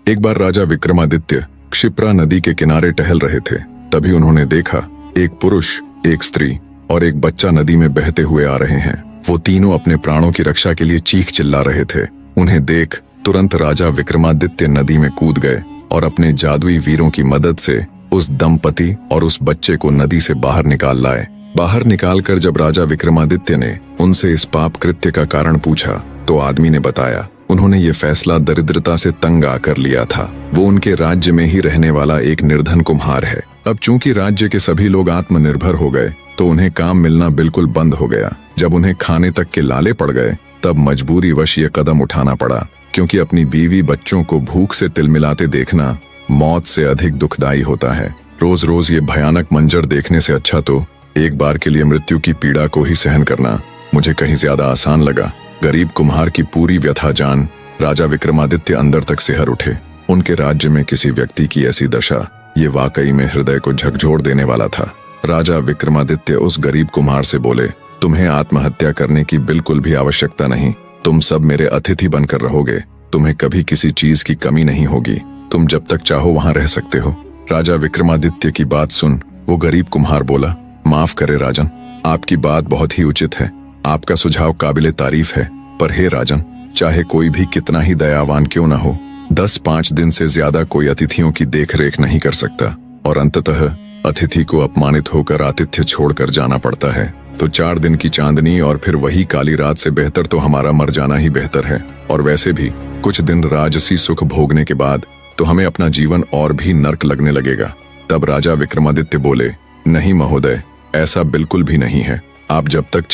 एक बार राजा विक्रमादित्य क्षिप्रा नदी के किनारे टहल रहे थे। तभी उन्होंने देखा एक पुरुष, एक स्त्री और एक बच्चा नदी में बहते हुए आ रहे हैं। वो तीनों अपने प्राणों की रक्षा के लिए चीख चिल्ला रहे थे। उन्हें देख तुरंत राजा विक्रमादित्य नदी में कूद गए और अपने जादुई वीरों की मदद से उस दंपति और उस बच्चे को नदी से बाहर निकाल लाए। बाहर निकालकर जब राजा विक्रमादित्य ने उनसे इस पाप कृत्य का कारण पूछा तो आदमी ने बताया उन्होंने ये फैसला दरिद्रता से तंग आकर लिया था। वो उनके राज्य में ही रहने वाला एक निर्धन कुम्हार है। अब चूंकि राज्य के सभी लोग आत्मनिर्भर हो गए तो उन्हें काम मिलना बिल्कुल बंद हो गया। जब उन्हें खाने तक के लाले पड़ गए तब मजबूरीवश ये कदम उठाना पड़ा, क्योंकि अपनी बीवी बच्चों को भूख से तिलमिलाते देखना मौत से अधिक दुखदायी होता है। रोज रोज ये भयानक मंजर देखने से अच्छा तो एक बार के लिए मृत्यु की पीड़ा को ही सहन करना मुझे कहीं ज्यादा आसान लगा। गरीब कुम्हार की पूरी व्यथा जान राजा विक्रमादित्य अंदर तक सिहर उठे। उनके राज्य में किसी व्यक्ति की ऐसी दशा ये वाकई में हृदय को झकझोर देने वाला था। राजा विक्रमादित्य उस गरीब कुम्हार से बोले, तुम्हें आत्महत्या करने की बिल्कुल भी आवश्यकता नहीं। तुम सब मेरे अतिथि बनकर रहोगे। तुम्हें कभी किसी चीज की कमी नहीं होगी। तुम जब तक चाहो वहां रह सकते हो। राजा विक्रमादित्य की बात सुन वो गरीब कुम्हार बोला, माफ करे राजन, आपकी बात बहुत ही उचित है। आपका सुझाव काबिले तारीफ है, पर हे राजन, चाहे कोई भी कितना ही दयावान क्यों न हो, 10-5 दिन से ज्यादा कोई अतिथियों की देखरेख नहीं कर सकता और अंततः अतिथि को अपमानित होकर आतिथ्य छोड़कर जाना पड़ता है। तो 4 दिन की चांदनी और फिर वही काली रात से बेहतर तो हमारा मर जाना ही बेहतर है। और वैसे भी कुछ दिन राजसी सुख भोगने के बाद तो हमें अपना जीवन और भी नर्क लगने लगेगा। तब राजा विक्रमादित्य बोले, नहीं महोदय, ऐसा बिल्कुल भी नहीं है। आप जब तक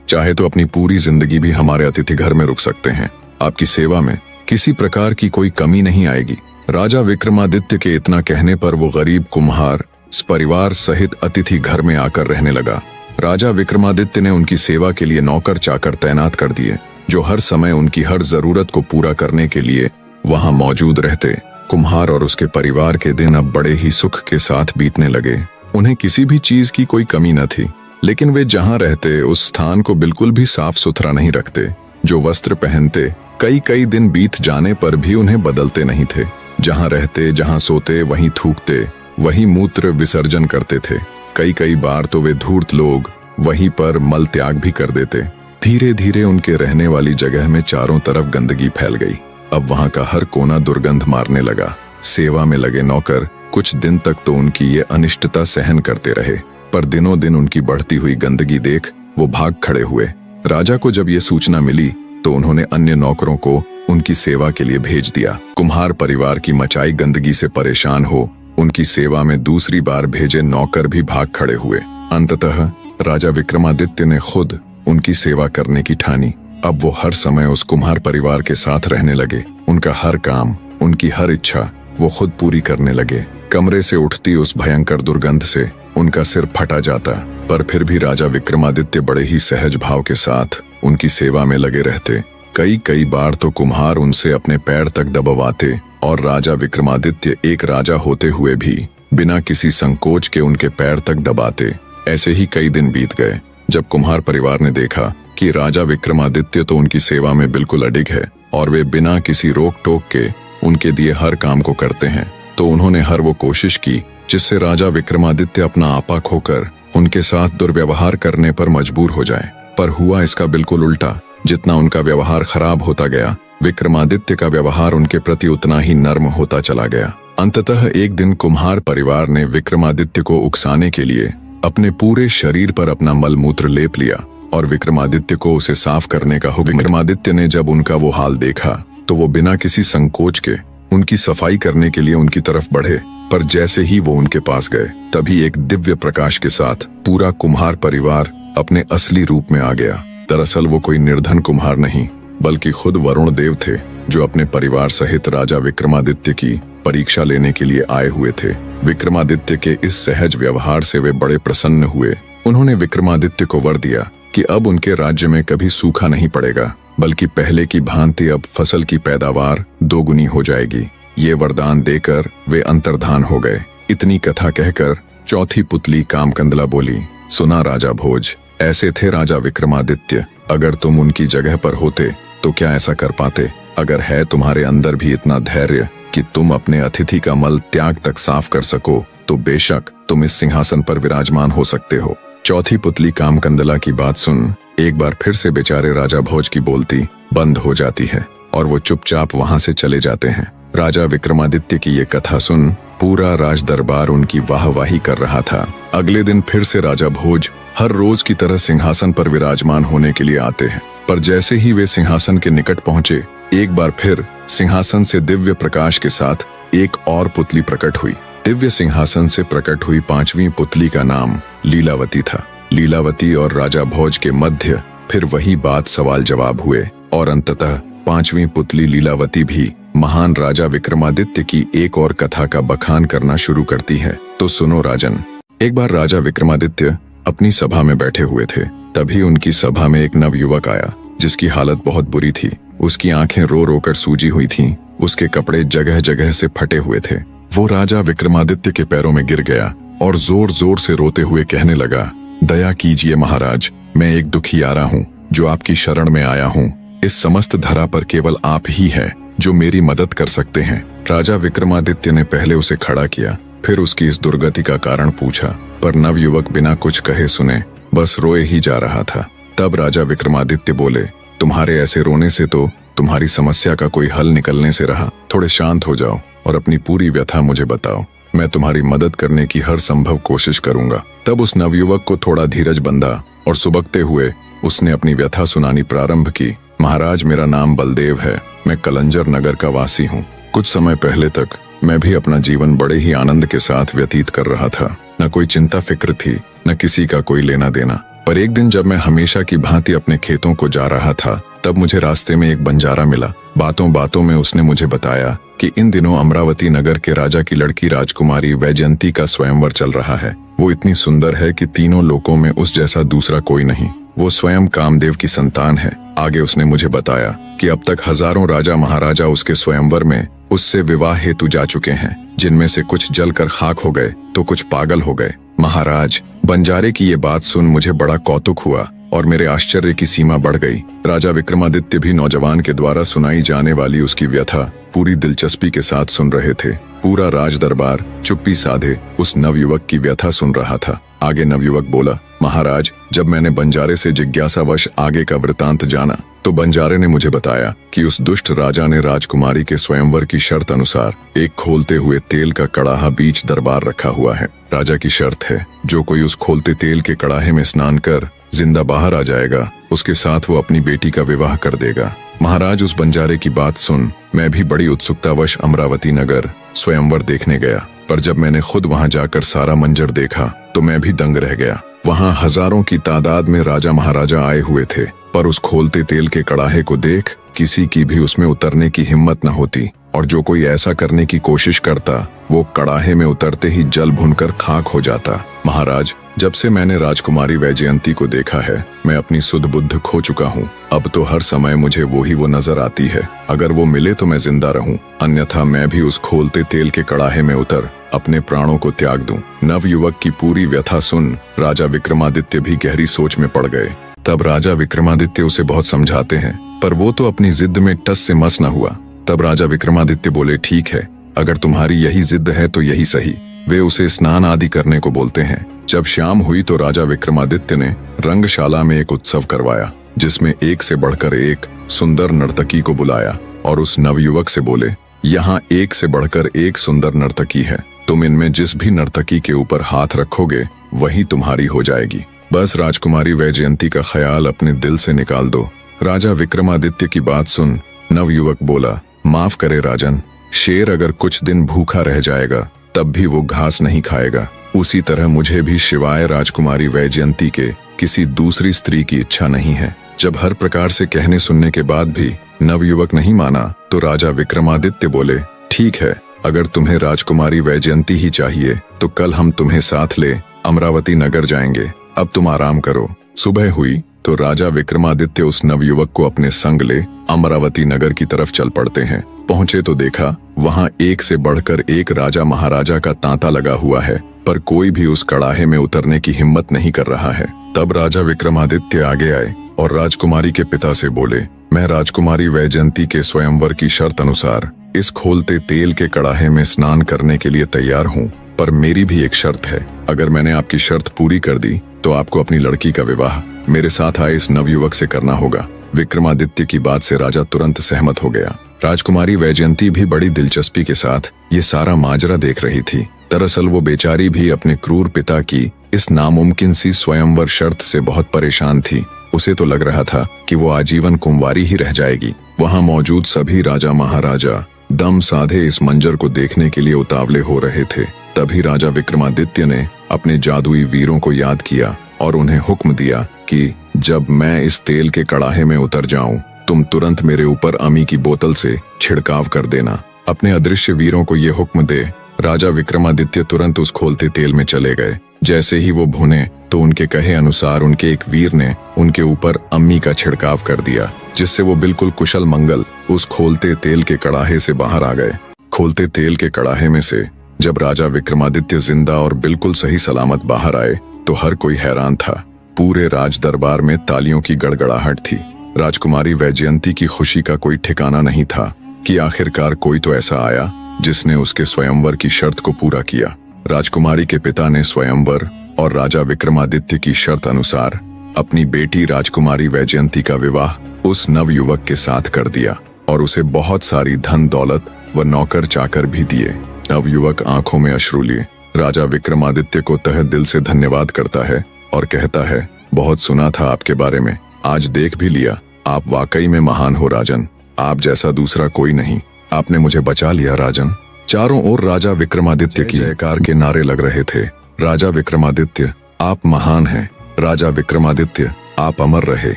चाहे तो अपनी पूरी जिंदगी भी हमारे अतिथि घर में रुक सकते हैं। आपकी सेवा में किसी प्रकार की कोई कमी नहीं आएगी। राजा विक्रमादित्य के इतना कहने पर वो गरीब कुम्हार परिवार सहित अतिथि घर में आकर रहने लगा। राजा विक्रमादित्य ने उनकी सेवा के लिए नौकर चाकर तैनात कर दिए, जो हर समय उनकी हर जरूरत को पूरा करने के लिए वहां मौजूद रहते। कुम्हार और उसके परिवार के दिन अब बड़े ही सुख के साथ बीतने लगे। उन्हें किसी भी चीज की कोई कमी न थी, लेकिन वे जहां रहते उस स्थान को बिल्कुल भी साफ सुथरा नहीं रखते। जो वस्त्र पहनते कई दिन बीत जाने पर भी उन्हें बदलते नहीं थे। जहां रहते, जहां सोते, वहीं थूकते, वहीं मूत्र विसर्जन करते थे। कई बार तो वे धूर्त लोग वहीं पर मल त्याग भी कर देते। धीरे धीरे उनके रहने वाली जगह में चारों तरफ गंदगी फैल गई। अब वहां का हर कोना दुर्गंध मारने लगा। सेवा में लगे नौकर कुछ दिन तक तो उनकी ये अनिष्टता सहन करते रहे, पर दिनों दिन उनकी बढ़ती हुई गंदगी देख वो भाग खड़े हुए। राजा को जब ये सूचना मिली तो उन्होंने अन्य नौकरों को उनकी सेवा के लिए भेज दिया। कुम्हार परिवार की मचाई गंदगी से परेशान हो उनकी सेवा में दूसरी बार भेजे नौकर भी भाग खड़े हुए। अंततः राजा विक्रमादित्य ने खुद उनकी सेवा करने की ठानी। अब वो हर समय उस कुम्हार परिवार के साथ रहने लगे। उनका हर काम, उनकी हर इच्छा वो खुद पूरी करने लगे। कमरे से उठती उस भयंकर दुर्गंध से उनका सिर फटा जाता, पर फिर भी राजा विक्रमादित्य बड़े ही सहज भाव के साथ उनकी सेवा में लगे रहते। कई बार तो कुम्हार उनसे अपने पैर तक दबवाते और राजा विक्रमादित्य एक राजा होते हुए भी बिना किसी संकोच के उनके पैर तक दबाते। ऐसे ही कई दिन बीत गए। जब कुम्हार परिवार ने देखा कि राजा विक्रमादित्य तो उनकी सेवा में बिल्कुल अडिग है और वे बिना किसी रोक टोक के उनके दिए हर काम को करते हैं, तो उन्होंने हर वो कोशिश की जिससे राजा विक्रमादित्य अपना आपा खोकर उनके साथ दुर्व्यवहार करने पर मजबूर हो जाए। पर हुआ इसका बिल्कुल उल्टा। जितना उनका व्यवहार खराब होता गया, विक्रमादित्य का व्यवहार उनके प्रति उतना ही नर्म होता चला गया। अंततः एक दिन कुम्हार परिवार ने विक्रमादित्य को उकसाने के लिए अपने पूरे शरीर पर अपना मलमूत्र लेप लिया और विक्रमादित्य को उसे साफ करने का हुक्म। विक्रमादित्य ने जब उनका वो हाल देखा तो वो बिना किसी संकोच के उनकी सफाई करने के लिए उनकी तरफ बढ़े, पर जैसे ही वो उनके पास गए तभी एक दिव्य प्रकाश के साथ पूरा कुम्हार परिवार अपने असली रूप में आ गया। दरअसल वो कोई निर्धन कुम्हार नहीं, बल्कि खुद वरुण देव थे, जो अपने परिवार सहित राजा विक्रमादित्य की परीक्षा लेने के लिए आए हुए थे। विक्रमादित्य के इस सहज व्यवहार से वे बड़े प्रसन्न हुए। उन्होंने विक्रमादित्य को वर दिया कि अब उनके राज्य में कभी सूखा नहीं पड़ेगा, बल्कि पहले की भांति अब फसल की पैदावार दोगुनी हो जाएगी। ये वरदान देकर वे अंतर्धान हो गए। इतनी कथा कहकर चौथी पुतली कामकंदला बोली, सुना राजा भोज, ऐसे थे राजा विक्रमादित्य। अगर तुम उनकी जगह पर होते तो क्या ऐसा कर पाते? अगर है तुम्हारे अंदर भी इतना धैर्य कि तुम अपने अतिथि का मल त्याग तक साफ कर सको तो बेशक तुम इस सिंहासन पर विराजमान हो सकते हो। चौथी पुतली कामकंदला की बात सुन एक बार फिर से बेचारे राजा भोज की बोलती बंद हो जाती है और वो चुपचाप वहां से चले जाते हैं। राजा विक्रमादित्य की ये कथा सुन पूरा राज दरबार उनकी वाहवाही कर रहा था। अगले दिन फिर से राजा भोज हर रोज की तरह सिंहासन पर विराजमान होने के लिए आते हैं, पर जैसे ही वे सिंहासन के निकट पहुंचे एक बार फिर सिंहासन से दिव्य प्रकाश के साथ एक और पुतली प्रकट हुई। दिव्य सिंहासन से प्रकट हुई पांचवी पुतली का नाम लीलावती था। लीलावती और राजा भोज के मध्य फिर वही बात सवाल जवाब हुए और अंततः पांचवी पुतली लीलावती भी महान राजा विक्रमादित्य की एक और कथा का बखान करना शुरू करती है। तो सुनो राजन, एक बार राजा विक्रमादित्य अपनी सभा में बैठे हुए थे, तभी उनकी सभा में एक नवयुवक आया जिसकी हालत बहुत बुरी थी। उसकी आंखें रो रो कर सूजी हुई थीं, उसके कपड़े जगह जगह से फटे हुए थे। वो राजा विक्रमादित्य के पैरों में गिर गया और जोर जोर से रोते हुए कहने लगा, दया कीजिए महाराज, मैं एक दुखियारा हूँ जो आपकी शरण में आया हूँ। इस समस्त धरा पर केवल आप ही है जो मेरी मदद कर सकते हैं। राजा विक्रमादित्य ने पहले उसे खड़ा किया, फिर उसकी इस दुर्गति का कारण पूछा, पर नवयुवक बिना कुछ कहे सुने बस रोए ही जा रहा था। तब राजा विक्रमादित्य बोले, तुम्हारे ऐसे रोने से तो तुम्हारी समस्या का कोई हल निकलने से रहा। थोड़े शांत हो जाओ और अपनी पूरी व्यथा मुझे बताओ, मैं तुम्हारी मदद करने की हर संभव कोशिश करूंगा। तब उस नवयुवक को थोड़ा धीरज बंधा और सुबकते हुए उसने अपनी व्यथा सुनानी प्रारंभ की। महाराज, मेरा नाम बलदेव है, मैं कलंजर नगर का वासी हूँ। कुछ समय पहले तक मैं भी अपना जीवन बड़े ही आनंद के साथ व्यतीत कर रहा था। न कोई चिंता फिक्र थी, न किसी का कोई लेना देना। पर एक दिन जब मैं हमेशा की भांति अपने खेतों को जा रहा था, तब मुझे रास्ते में एक बंजारा मिला। बातों बातों में उसने मुझे बताया कि इन दिनों अमरावती नगर के राजा की लड़की राजकुमारी वैजयंती का स्वयंवर चल रहा है। वो इतनी सुंदर है कि तीनों लोकों में उस जैसा दूसरा कोई नहीं। वो स्वयं कामदेव की संतान है। आगे उसने मुझे बताया कि अब तक हजारों राजा महाराजा उसके स्वयंवर में उससे विवाह हेतु जा चुके हैं, जिनमें से कुछ जलकर खाक हो गए तो कुछ पागल हो गए। महाराज, बंजारे की ये बात सुन मुझे बड़ा कौतुक हुआ और मेरे आश्चर्य की सीमा बढ़ गई। राजा विक्रमादित्य भी नौजवान के द्वारा सुनाई जाने वाली उसकी व्यथा पूरी दिलचस्पी के साथ सुन रहे थे। पूरा राज दरबार चुप्पी साधे उस नवयुवक की व्यथा सुन रहा था। आगे नवयुवक बोला, महाराज, जब मैंने बंजारे से जिज्ञासावश आगे का वृतांत जाना तो बंजारे ने मुझे बताया कि उस दुष्ट राजा ने राजकुमारी के स्वयंवर की शर्त अनुसार एक खोलते हुए तेल का कड़ाहा बीच दरबार रखा हुआ है। राजा की शर्त है, जो कोई उस खोलते तेल के कड़ाहे में स्नान कर जिंदा बाहर आ जाएगा, उसके साथ वो अपनी बेटी का विवाह कर देगा। महाराज, उस बंजारे की बात सुन मैं भी बड़ी उत्सुकतावश अमरावती नगर स्वयंवर देखने गया, पर जब मैंने खुद वहां जाकर सारा मंजर देखा तो मैं भी दंग रह गया। वहां हजारों की तादाद में राजा महाराजा आए हुए थे, पर उस खोलते तेल के कड़ाहे को देख किसी की भी उसमें उतरने की हिम्मत न होती, और जो कोई ऐसा करने की कोशिश करता वो कड़ाहे में उतरते ही जल भुनकर खाक हो जाता। महाराज, जब से मैंने राजकुमारी वैजयंती को देखा है मैं अपनी सुध बुद्ध खो चुका हूँ। अब तो हर समय मुझे वो नजर आती है। अगर वो मिले तो मैं जिंदा रहूं, अन्यथा मैं भी उस खोलते तेल के कड़ाहे में उतर अपने प्राणों को त्याग दूं। नवयुवक की पूरी व्यथा सुन राजा विक्रमादित्य भी गहरी सोच में पड़ गए। तब राजा विक्रमादित्य उसे बहुत समझाते हैं, पर वो तो अपनी जिद में टस से मस न हुआ। तब राजा विक्रमादित्य बोले, ठीक है, अगर तुम्हारी यही जिद है तो यही सही। वे उसे स्नान आदि करने को बोलते हैं। जब शाम हुई तो राजा विक्रमादित्य ने रंगशाला में एक उत्सव करवाया, जिसमें एक से बढ़कर एक सुंदर नर्तकी को बुलाया और उस नवयुवक से बोले, यहाँ एक से बढ़कर एक सुंदर नर्तकी है, तुम इनमें जिस भी नर्तकी के ऊपर हाथ रखोगे वही तुम्हारी हो जाएगी। बस राजकुमारी वैजयंती का ख्याल अपने दिल से निकाल दो। राजा विक्रमादित्य की बात सुन नवयुवक बोला, माफ करे राजन, शेर अगर कुछ दिन भूखा रह जाएगा तब भी वो घास नहीं खाएगा। उसी तरह मुझे भी शिवाय राजकुमारी वैजयंती के किसी दूसरी स्त्री की इच्छा नहीं है। जब हर प्रकार से कहने सुनने के बाद भी नवयुवक नहीं माना तो राजा विक्रमादित्य बोले, ठीक है, अगर तुम्हें राजकुमारी वैजयंती ही चाहिए तो कल हम तुम्हें साथ ले अमरावती नगर जाएंगे। अब तुम आराम करो। सुबह हुई तो राजा विक्रमादित्य उस नवयुवक को अपने संग ले अमरावती नगर की तरफ चल पड़ते हैं। पहुंचे तो देखा वहां एक से बढ़कर एक राजा महाराजा का तांता लगा हुआ है, पर कोई भी उस कड़ाहे में उतरने की हिम्मत नहीं कर रहा है। तब राजा विक्रमादित्य आगे आए और राजकुमारी के पिता से बोले, मैं राजकुमारी वैजयंती के स्वयंवर की शर्त अनुसार इस खोलते तेल के कड़ाहे में स्नान करने के लिए तैयार हूँ, पर मेरी भी एक शर्त है। अगर मैंने आपकी शर्त पूरी कर दी तो आपको अपनी लड़की का विवाह मेरे साथ आए इस नवयुवक से करना होगा। विक्रमादित्य की बात से राजा तुरंत सहमत हो गया। राजकुमारी वैजयंती भी बड़ी दिलचस्पी के साथ ये सारा माजरा देख रही थी। दरअसल वो बेचारी भी अपने क्रूर पिता की इस नामुमकिन सी स्वयंवर शर्त से बहुत परेशान थी। उसे तो लग रहा था कि वो आजीवन कुंवारी ही रह जाएगी। वहां मौजूद सभी राजा महाराजा दम साधे इस मंजर को देखने के लिए उतावले हो रहे थे। तभी राजा विक्रमादित्य ने अपने जादुई वीरों को याद किया और उन्हें हुक्म दिया कि जब मैं इस तेल के कड़ाहे में उतर जाऊं, तुम तुरंत मेरे ऊपर अमी की बोतल से छिड़काव कर देना। अपने अदृश्य वीरों को ये हुक्म दे राजा विक्रमादित्य तुरंत उस खोलते तेल में चले गए। जैसे ही वो भुने तो उनके कहे अनुसार उनके एक वीर ने उनके ऊपर अम्मी का छिड़काव कर दिया, जिससे वो बिल्कुल कुशल मंगल उस खोलते तेल के कड़ाहे से बाहर आ गए। खोलते तेल के कड़ाहे में से जब राजा विक्रमादित्य जिंदा और बिल्कुल सही सलामत बाहर आए तो हर कोई हैरान था। पूरे राज दरबार में तालियों की गड़गड़ाहट थी। राजकुमारी वैजयंती की खुशी का कोई ठिकाना नहीं था कि आखिरकार कोई तो ऐसा आया जिसने उसके स्वयंवर की शर्त को पूरा किया। राजकुमारी के पिता ने स्वयंवर और राजा विक्रमादित्य की शर्त अनुसार अपनी बेटी राजकुमारी वैजयंती का विवाह उस नवयुवक के साथ कर दिया और उसे बहुत सारी धन दौलत व नौकर चाकर भी दिए। नवयुवक आंखों में अश्रु लिए राजा विक्रमादित्य को तहे दिल से धन्यवाद करता है और कहता है, बहुत सुना था आपके बारे में, आज देख भी लिया। आप वाकई में महान हो राजन, आप जैसा दूसरा कोई नहीं। आपने मुझे बचा लिया राजन। चारों ओर राजा विक्रमादित्य की जयकार के नारे लग रहे थे। राजा विक्रमादित्य आप महान हैं, राजा विक्रमादित्य आप अमर रहे।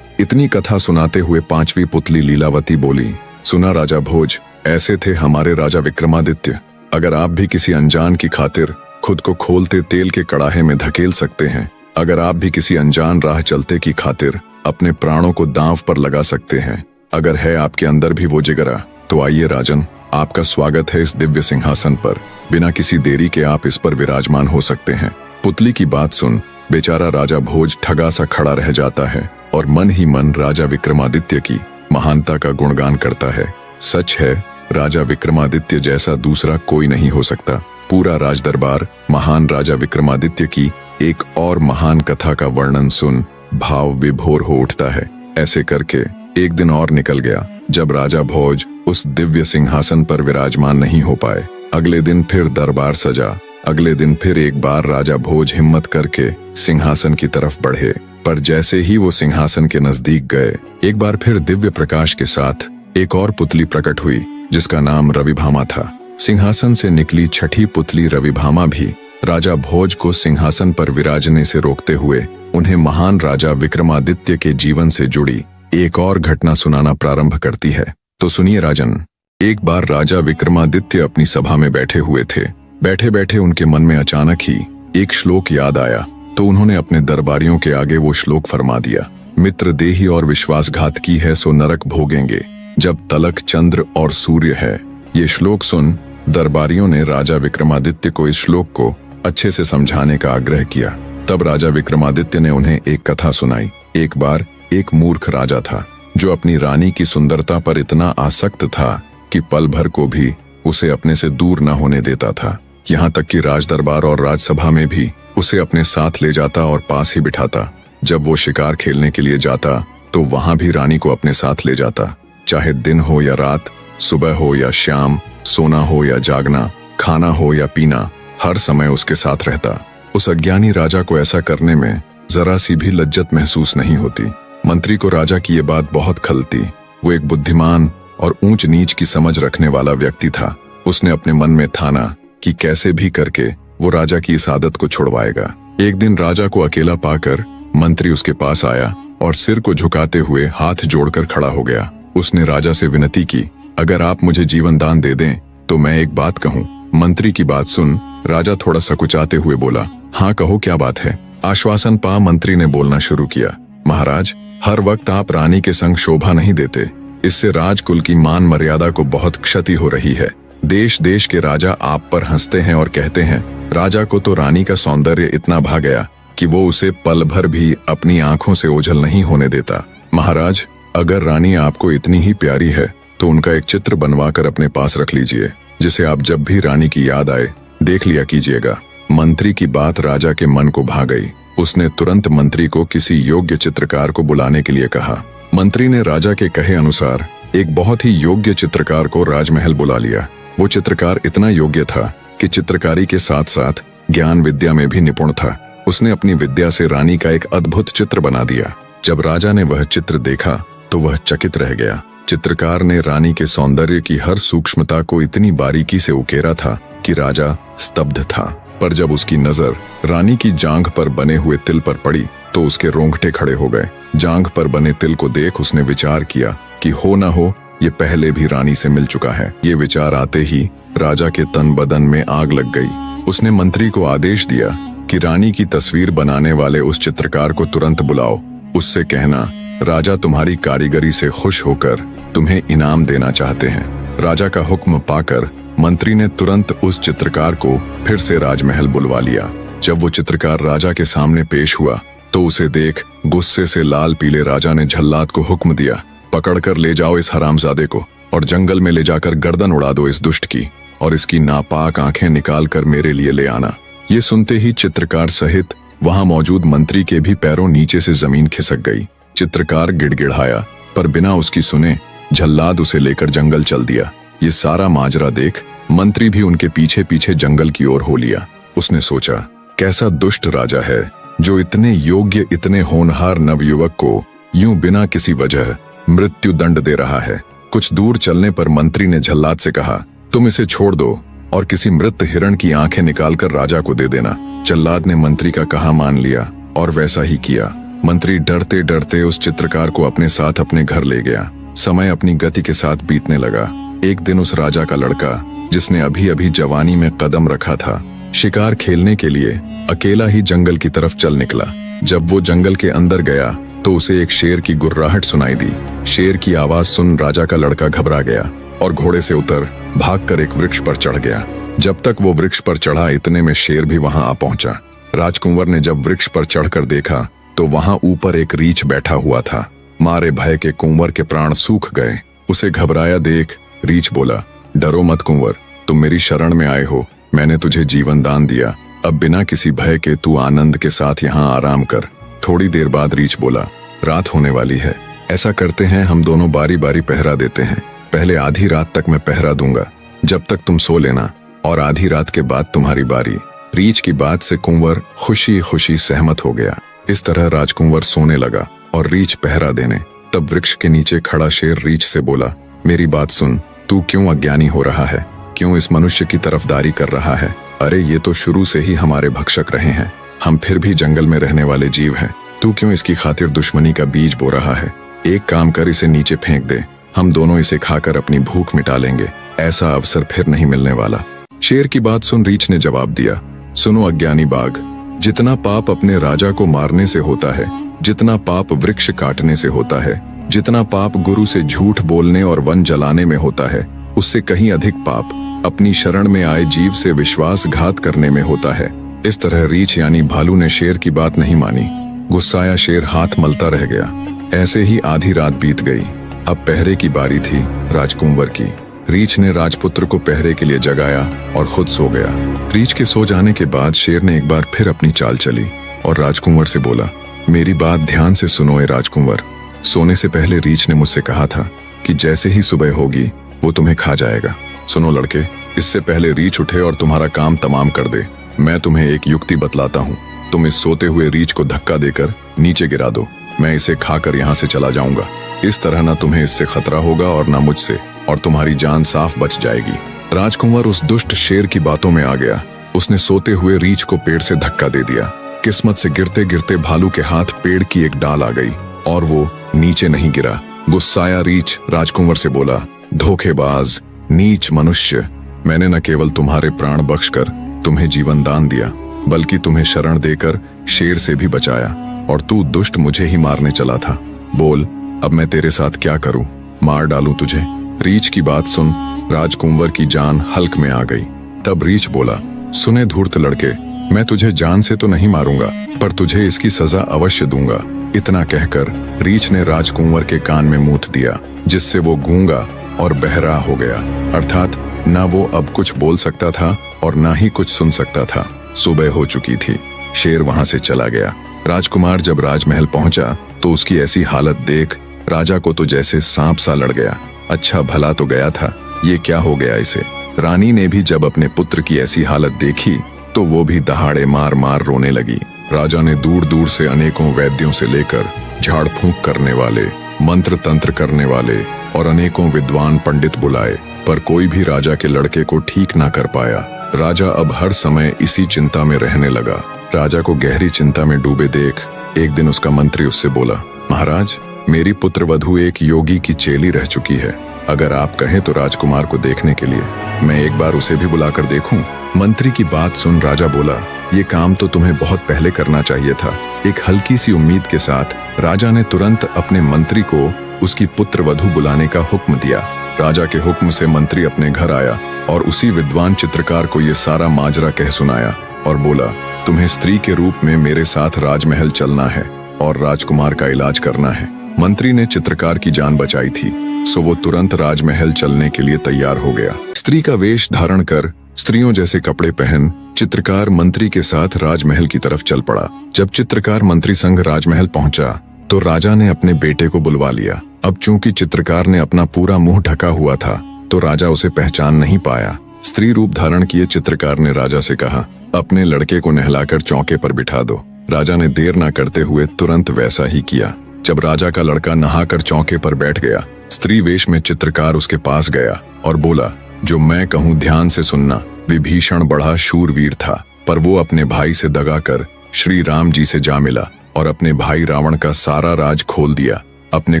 इतनी कथा सुनाते हुए पांचवी पुतली लीलावती बोली, सुना राजा भोज, ऐसे थे हमारे राजा विक्रमादित्य। अगर आप भी किसी अनजान की खातिर खुद को खोलते तेल के कड़ाहे में धकेल सकते हैं, अगर आप भी किसी अनजान राह चलते की खातिर अपने प्राणों को दांव पर लगा सकते हैं, अगर है आपके अंदर भी वो जिगरा, तो आइए राजन, आपका स्वागत है इस दिव्य सिंहासन पर। बिना किसी देरी के आप इस पर विराजमान हो सकते हैं। पुतली की बात सुन बेचारा राजा भोज ठगा सा खड़ा रह जाता है और मन ही मन राजा विक्रमादित्य की महानता का गुणगान करता है। सच है, राजा विक्रमादित्य जैसा दूसरा कोई नहीं हो सकता। पूरा राजदरबार महान राजा विक्रमादित्य की एक और महान कथा का वर्णन सुन भाव विभोर हो उठता है। ऐसे करके एक दिन और निकल गया जब राजा भोज उस दिव्य सिंहासन पर विराजमान नहीं हो पाए। अगले दिन फिर दरबार सजा। अगले दिन फिर एक बार राजा भोज हिम्मत करके सिंहासन की तरफ बढ़े, पर जैसे ही वो सिंहासन के नजदीक गए, एक बार फिर दिव्य प्रकाश के साथ एक और पुतली प्रकट हुई जिसका नाम रविभामा था। सिंहासन से निकली छठी पुतली रविभामा भी राजा भोज को सिंहासन पर विराजने से रोकते हुए उन्हें महान राजा विक्रमादित्य के जीवन से जुड़ी एक और घटना सुनाना प्रारंभ करती है। तो सुनिए राजन। एक बार राजा विक्रमादित्य अपनी सभा में बैठे हुए थे। बैठे बैठे उनके मन में अचानक ही एक श्लोक याद आया, तो उन्होंने अपने दरबारियों के आगे वो श्लोक फरमा दिया, मित्र देही और विश्वासघात की है सो नरक भोगेंगे, जब तलक चंद्र और सूर्य है। ये श्लोक सुन दरबारियों ने राजा विक्रमादित्य को इस श्लोक को अच्छे से समझाने का आग्रह किया। तब राजा विक्रमादित्य ने उन्हें एक कथा सुनाई। एक बार एक मूर्ख राजा था जो अपनी रानी की सुंदरता पर इतना आसक्त था कि पल भर को भी उसे अपने से दूर न होने देता था। यहाँ तक कि राजदरबार और राजसभा में भी उसे अपने साथ ले जाता और पास ही बिठाता। जब वो शिकार खेलने के लिए जाता तो वहां भी रानी को अपने साथ ले जाता। चाहे दिन हो या रात, सुबह हो या शाम, सोना हो या जागना, खाना हो या पीना, हर समय उसके साथ रहता। उस अज्ञानी राजा को ऐसा करने में जरा सी भी लज्जत महसूस नहीं होती। मंत्री को राजा की ये बात बहुत खलती। वो एक बुद्धिमान और ऊंच नीच की समझ रखने वाला व्यक्ति था। उसने अपने मन में ठाना कि कैसे भी करके वो राजा की इस आदत को छुड़वाएगा। एक दिन राजा को अकेला पाकर मंत्री उसके पास आया और सिर को झुकाते हुए हाथ जोड़कर खड़ा हो गया। उसने राजा से विनती की, अगर आप मुझे जीवन दान दे दें तो मैं एक बात कहूं। मंत्री की बात सुन राजा थोड़ा सकुचाते हुए बोला, हाँ कहो, क्या बात है। आश्वासन पा मंत्री ने बोलना शुरू किया, महाराज, हर वक्त आप रानी के संग शोभा नहीं देते। इससे राजकुल की मान मर्यादा को बहुत क्षति हो रही है। देश देश के राजा आप पर हंसते हैं और कहते हैं, राजा को तो रानी का सौंदर्य इतना भा गया कि वो उसे पल भर भी अपनी आंखों से ओझल नहीं होने देता। महाराज, अगर रानी आपको इतनी ही प्यारी है तो उनका एक चित्र बनवा कर अपने पास रख लीजिए, जिसे आप जब भी रानी की याद आए देख लिया कीजिएगा। मंत्री की बात राजा के मन को भा गई। उसने तुरंत मंत्री को किसी योग्य चित्रकार को बुलाने के लिए कहा। मंत्री ने राजा के कहे अनुसार एक बहुत ही योग्य चित्रकार को राजमहल बुला लिया। वो चित्रकार इतना योग्य था कि चित्रकारी के साथ साथ ज्ञान विद्या में भी निपुण था। उसने अपनी विद्या से रानी का एक अद्भुत चित्र बना दिया। जब राजा ने वह चित्र देखा तो वह चकित रह गया। चित्रकार ने रानी के सौंदर्य की हर सूक्ष्मता को इतनी बारीकी से उकेरा था कि राजा स्तब्ध था। पर जब उसकी नजर रानी की जांघ पर बने हुए तिल पर पड़ी तो उसके रोंगटे खड़े हो गए। जांघ पर बने तिल को देख उसने विचार किया कि हो न हो ये पहले भी रानी से मिल चुका है। ये विचार आते ही राजा के तन बदन में आग लग गई। उसने मंत्री को आदेश दिया कि रानी की तस्वीर बनाने वाले उस चित्रकार को तुरंत बुलाओ। उससे कहना राजा तुम्हारी कारीगरी से खुश होकर तुम्हें इनाम देना चाहते हैं। राजा का हुक्म पाकर मंत्री ने तुरंत उस चित्रकार को फिर से राजमहल बुलवा लिया। जब वो चित्रकार राजा के सामने पेश हुआ तो उसे देख गुस्से से लाल पीले राजा ने झल्लाद को हुक्म दिया, पकड़कर ले जाओ इस हरामजादे को और जंगल में ले जाकर गर्दन उड़ा दो इस दुष्ट की, और इसकी नापाक आंखें निकाल कर मेरे लिए ले आना। ये सुनते ही चित्रकार सहित वहां मौजूद मंत्री के भी पैरों नीचे से जमीन खिसक गई। चित्रकार गिड़गिड़ाया, पर बिना उसकी सुने झल्लाद उसे लेकर जंगल चल दिया। ये सारा माजरा देख मंत्री भी उनके पीछे पीछे जंगल की ओर हो लिया। उसने सोचा, कैसा दुष्ट राजा है जो इतने योग्य इतने होनहार नवयुवक को यूं बिना किसी वजह मृत्यु दंड दे रहा है। कुछ दूर चलने पर मंत्री ने झल्लाद से कहा, तुम इसे छोड़ दो और किसी मृत हिरण की आंखें निकालकर राजा को दे देना। झल्लाद ने मंत्री का कहा मान लिया और वैसा ही किया। मंत्री डरते डरते उस चित्रकार को अपने साथ अपने घर ले गया। समय अपनी गति के साथ बीतने लगा। एक दिन उस राजा का लड़का, जिसने अभी अभी जवानी में कदम रखा था, शिकार खेलने के लिए अकेला ही जंगल की तरफ चल निकला। जब वो जंगल के अंदर गया तो उसे एक शेर की गुर्राहट सुनाई दी। शेर की आवाज सुन राजा का लड़का घबरा गया और घोड़े से उतर भागकर एक वृक्ष पर चढ़ गया। जब तक वो वृक्ष पर चढ़ा इतने में शेर भी वहां आ पहुंचा। राजकुंवर ने जब वृक्ष पर चढ़कर देखा तो वहां ऊपर एक रीछ बैठा हुआ था। मारे भय के कुंवर के प्राण सूख गए। उसे घबराया देख रीछ बोला, डरो मत कुंवर, तुम मेरी शरण में आए हो। मैंने तुझे जीवन दान दिया। अब बिना किसी भय के तू आनंद के साथ यहाँ आराम कर। थोड़ी देर बाद रीछ बोला, रात होने वाली है। ऐसा करते हैं हम दोनों बारी बारी पहरा देते हैं। पहले आधी रात तक मैं पहरा दूंगा, जब तक तुम सो लेना, और आधी रात के बाद तुम्हारी बारी। रीछ की बात से कुंवर खुशी खुशी सहमत हो गया। इस तरह राजकुंवर सोने लगा और रीछ पहरा देने। तब वृक्ष के नीचे खड़ा शेर रीछ से बोला, मेरी बात सुन, तू क्यों अज्ञानी हो रहा है? क्यों इस मनुष्य की तरफदारी कर रहा है? अरे ये तो शुरू से ही हमारे भक्षक रहे हैं। हम फिर भी जंगल में रहने वाले जीव हैं। तू क्यों इसकी खातिर दुश्मनी का बीज बो रहा है? एक काम कर, इसे नीचे फेंक दे। हम दोनों इसे खाकर अपनी भूख मिटा लेंगे। ऐसा अवसर फिर नहीं मिलने वाला। शेर की बात सुन रीछ ने जवाब दिया, सुनो अज्ञानी बाघ, जितना पाप अपने राजा को मारने से होता है, जितना पाप वृक्ष काटने से होता है, जितना पाप गुरु से झूठ बोलने और वन जलाने में होता है, उससे कहीं अधिक पाप अपनी शरण में आए जीव से विश्वासघात करने में होता है। इस तरह रीछ यानी भालू ने शेर की बात नहीं मानी। गुस्साया शेर हाथ मलता रह गया। ऐसे ही आधी रात बीत गई। अब पहरे की बारी थी राजकुंवर की। रीछ ने राजपुत्र को पहरे के लिए जगाया और खुद सो गया। रीछ के सो जाने के बाद शेर ने एक बार फिर अपनी चाल चली और राजकुंवर से बोला, मेरी बात ध्यान से सुनो ए राजकुंवर। सोने से पहले रीछ ने मुझसे कहा था कि जैसे ही सुबह होगी वो तुम्हें खा जाएगा। सुनो लड़के, इससे पहले रीछ उठे और तुम्हारा काम तमाम कर दे, मैं तुम्हें एक युक्ति बतलाता हूँ। तुम इस सोते हुए रीछ को धक्का देकर नीचे गिरा दो। मैं इसे खाकर यहाँ से चला जाऊंगा। इस तरह न तुम्हें इससे खतरा होगा और न मुझसे, और तुम्हारी जान साफ बच जाएगी। राजकुंवर उस दुष्ट शेर की बातों में आ गया। उसने सोते हुए रीछ को पेड़ से धक्का दे दिया। किस्मत से गिरते गिरते भालू के हाथ पेड़ की एक डाल आ गई और वो नीचे नहीं गिरा। गुस्साया रीछ राजकुंवर से बोला, धोखेबाज नीच मनुष्य, मैंने न केवल तुम्हारे प्राण बख्शकर तुम्हें जीवन दान दिया, बल्कि तुम्हें शरण देकर शेर से भी बचाया, और तू दुष्ट मुझे ही मारने चला था। बोल, अब मैं तेरे साथ क्या करूं? मार डालूं तुझे? रीछ की बात सुन राजकुंवर की जान हल्क में आ गई। तब रीछ बोला, सुने धूर्त लड़के, मैं तुझे जान से तो नहीं मारूंगा, पर तुझे इसकी सजा अवश्य दूंगा। इतना कहकर रीछ ने राजकुंवर के कान में मूत दिया, जिससे वो गूंगा और बहरा हो गया। अर्थात ना वो अब कुछ बोल सकता था और ना ही कुछ सुन सकता था। सुबह हो चुकी थी। शेर वहां से चला गया। राजकुमार जब राजमहल पहुंचा तो उसकी ऐसी हालत देख राजा को तो जैसे सांप सा लड़ गया। अच्छा भला तो गया था, ये क्या हो गया इसे। रानी ने भी जब अपने पुत्र की ऐसी हालत देखी तो वो भी दहाड़े मार मार रोने लगी। राजा ने दूर दूर से अनेकों वैद्यों से लेकर झाड़ फूंक करने वाले, मंत्र तंत्र करने वाले और अनेकों विद्वान पंडित बुलाए, पर कोई भी राजा के लड़के को ठीक ना कर पाया। राजा अब हर समय इसी चिंता में रहने लगा। राजा को गहरी चिंता में डूबे देख एक दिन उसका मंत्री उससे बोला, महाराज, मेरी पुत्र वधू एक योगी की चेली रह चुकी है। अगर आप कहें तो राजकुमार को देखने के लिए मैं एक बार उसे भी बुलाकर देखूं। मंत्री की बात सुन राजा बोला, ये काम तो तुम्हें बहुत पहले करना चाहिए था। एक हल्की सी उम्मीद के साथ राजा ने तुरंत अपने मंत्री को उसकी पुत्र वधू बुलाने का हुक्म दिया। राजा के हुक्म से मंत्री अपने घर आया और उसी विद्वान चित्रकार को ये सारा माजरा कह सुनाया और बोला, तुम्हें स्त्री के रूप में मेरे साथ राजमहल चलना है और राजकुमार का इलाज करना है। मंत्री ने चित्रकार की जान बचाई थी, सो वो तुरंत राजमहल चलने के लिए तैयार हो गया। स्त्री का वेश धारण कर, स्त्रियों जैसे कपड़े पहन चित्रकार मंत्री के साथ राजमहल की तरफ चल पड़ा। जब चित्रकार मंत्री संग राजमहल पहुंचा तो राजा ने अपने बेटे को बुलवा लिया। अब चूंकि चित्रकार ने अपना पूरा मुंह ढका हुआ था तो राजा उसे पहचान नहीं पाया। स्त्री रूप धारण किए चित्रकार ने राजा से कहा, अपने लड़के को नहलाकर चौके पर बिठा दो। राजा ने देर न करते हुए तुरंत वैसा ही किया। जब राजा का लड़का नहाकर चौके पर बैठ गया, स्त्री वेश में चित्रकार उसके पास गया और बोला, जो मैं कहूँ ध्यान से सुनना। विभीषण बड़ा शूरवीर था, पर वो अपने भाई से दगा कर श्री राम जी से जा मिला और अपने भाई रावण का सारा राज खोल दिया। अपने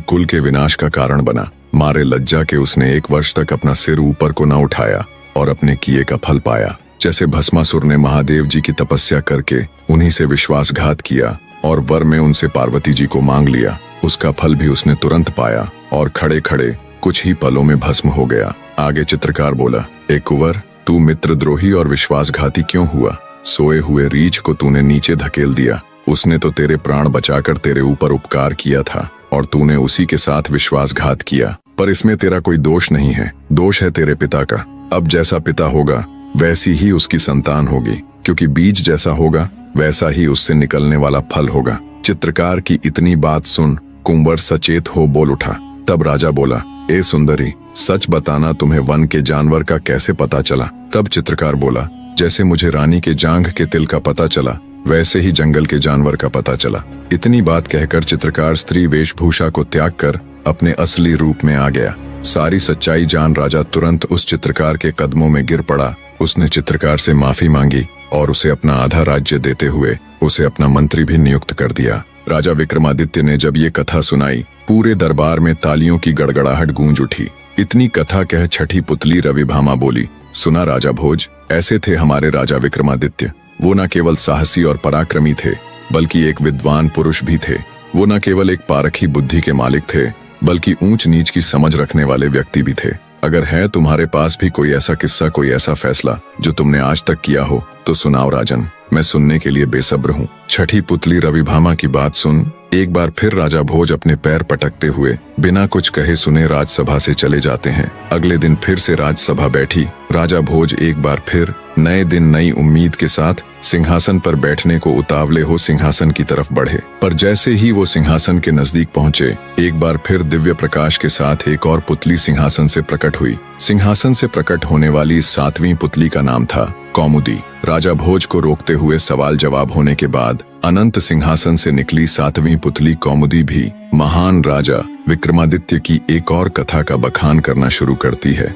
कुल के विनाश का कारण बना। मारे लज्जा के उसने 1 वर्ष तक अपना सिर ऊपर को न उठाया और अपने किए का फल पाया। जैसे भस्मासुर ने महादेव जी की तपस्या करके उन्हीं से विश्वासघात किया और वर में उनसे पार्वती जी को मांग लिया, उसका फल भी उसने तुरंत पाया और खड़े खड़े कुछ ही पलों में भस्म हो गया। आगे चित्रकार बोला, ए कुंवर, तू मित्रद्रोही और विश्वासघाती क्यों हुआ? सोए हुए रीछ को तूने नीचे धकेल दिया। उसने तो तेरे प्राण बचाकर तेरे ऊपर उपकार किया था और तूने उसी के साथ विश्वासघात किया। पर इसमें तेरा कोई दोष नहीं है, दोष है तेरे पिता का। अब जैसा पिता होगा वैसी ही उसकी संतान होगी, क्योंकि बीज जैसा होगा वैसा ही उससे निकलने वाला फल होगा। चित्रकार की इतनी बात सुन कुंवर सचेत हो बोल उठा। तब राजा बोला, ए सुंदरी, सच बताना, तुम्हें वन के जानवर का कैसे पता चला? तब चित्रकार बोला, जैसे मुझे रानी के जांघ के तिल का पता चला वैसे ही जंगल के जानवर का पता चला। इतनी बात कहकर चित्रकार स्त्री वेशभूषा को त्याग कर अपने असली रूप में आ गया। सारी सच्चाई जान राजा तुरंत उस चित्रकार के कदमों में गिर पड़ा। उसने चित्रकार से माफी मांगी और उसे अपना आधा राज्य देते हुए उसे अपना मंत्री भी नियुक्त कर दिया। राजा विक्रमादित्य ने जब ये कथा सुनाई, पूरे दरबार में तालियों की गड़गड़ाहट गूंज उठी। इतनी कथा कह छठी पुतली रविभामा बोली, सुना राजा भोज, ऐसे थे हमारे राजा विक्रमादित्य। वो न केवल साहसी और पराक्रमी थे, बल्कि एक विद्वान पुरुष भी थे। वो न केवल एक पारखी बुद्धि के मालिक थे, बल्कि ऊंच नीच की समझ रखने वाले व्यक्ति भी थे। अगर है तुम्हारे पास भी कोई ऐसा किस्सा, कोई ऐसा फैसला जो तुमने आज तक किया हो तो सुनाओ राजन, मैं सुनने के लिए बेसब्र हूँ। छठी पुतली रविभामा की बात सुन एक बार फिर राजा भोज अपने पैर पटकते हुए बिना कुछ कहे सुने राजसभा से चले जाते हैं। अगले दिन फिर से राजसभा बैठी। राजा भोज एक बार फिर नए दिन नई उम्मीद के साथ सिंहासन पर बैठने को उतावले हो सिंहासन की तरफ बढ़े। पर जैसे ही वो सिंहासन के नजदीक पहुंचे, एक बार फिर दिव्य प्रकाश के साथ एक और पुतली सिंहासन से प्रकट हुई। सिंहासन से प्रकट होने वाली 7वीं पुतली का नाम था कौमुदी। राजा भोज को रोकते हुए सवाल जवाब होने के बाद अनंत सिंहासन से निकली 7वीं पुतली कौमुदी भी महान राजा विक्रमादित्य की एक और कथा का बखान करना शुरू करती है।